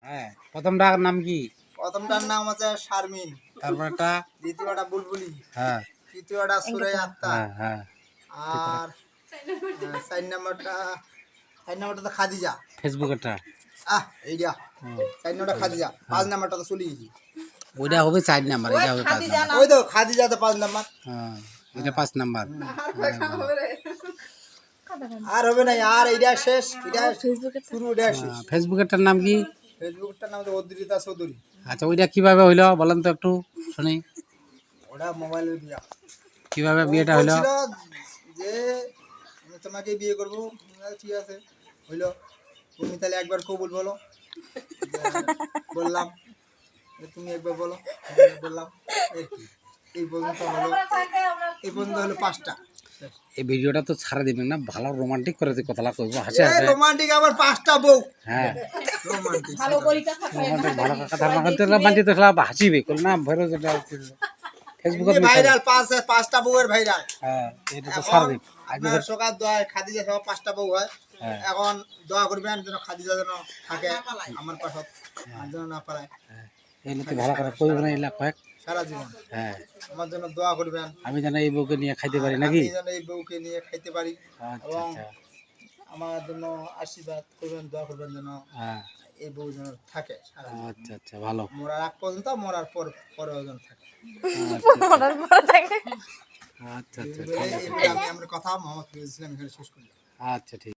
হ্যাঁ, প্রথমটার নাম কি? প্রথমটার নাম হচ্ছে শারমিন, তারপরটা? দ্বিতীয়টা বুলবুলি, হ্যাঁ তৃতীয়টা সুরাই আক্তার, হ্যাঁ হ্যাঁ। আর চার নম্বরটা তো খাদিজা। ফেসবুকেরটা? এইটা চার নম্বরটা খাদিজা, 5 নাম্বারটা তো চলে গেছি। ওইটা হবে 4 নাম্বার, এটা হবে 5 নাম্বার। ওই তো খাদিজা তো 5 নাম্বার। হ্যাঁ, এটা 5 নাম্বার। আর হবে না, আর এইটা শেষ, এটা শুরু, এটা শেষ। ফেসবুকেরটার নাম কি? ফেসবুকটার নাম হচ্ছে অদ্রিতা চৌধুরী। আচ্ছা, ওইটা কিভাবে হইলো বলেন তো একটু শুনি। ওটা মোবাইলের বিয়া। কিভাবে ও বিয়েটা হইলো? বলছিল যে আমি তোমাকে বিয়ে করবো। ঠিক আছে, হইলো। তুমি তাহলে একবার কবুল বলো। বললাম যে তুমি একবার বলো। বললাম এই পর্যন্ত হলো, এই পর্যন্ত হলো 5টা। এই ভিডিওটা তো ছাড়া দিবেন না, ভালো রোমান্টিক করে যে কথাটা কইবো, হাসি হাসি। রোমান্টিক আবার 5টা বউ। হ্যাঁ, রোমান্টিক ভালো কথা না বলতে রোমান্টিক তো সব হাসিবে কল না ভরে যেটা ফেসবুকে ভাইরাল, 5টা বউয়ের ভাইরাল। হ্যাঁ, এটা তো ছাড়া দিন। আপনার সকাল দোয়া খাদিজা সহ 5টা বউ হয়। এখন দোয়া করবেন যেন খাদিজা যেন থাকে আমার পাশে, আর যেন না পালায়। এই তো ভালো করে কইব না ইলা কয়েক সারা জীবন। হ্যাঁ, আমার জন্য দোয়া করবেন, আমি যেন এই বউকে নিয়ে খাইতে পারি নাকি? আমি যেন এই বউকে নিয়ে খাইতে পারি। আচ্ছা এবং আচ্ছা। আমার জন্য আশীর্বাদ করবেন, দোয়া করবেন যেন হ্যাঁ, এই বউ যেন থাকে সারা জীবন। আচ্ছা আচ্ছা, ভালো। মরার আগ পর্যন্ত, মরার পরেও যেন থাকে। আচ্ছা আচ্ছা, এইভাবে আমি আমার কথা মোহাম্মদ ফিরোজ ইসলাম এখানে শেষ করি। আচ্ছা ঠিক।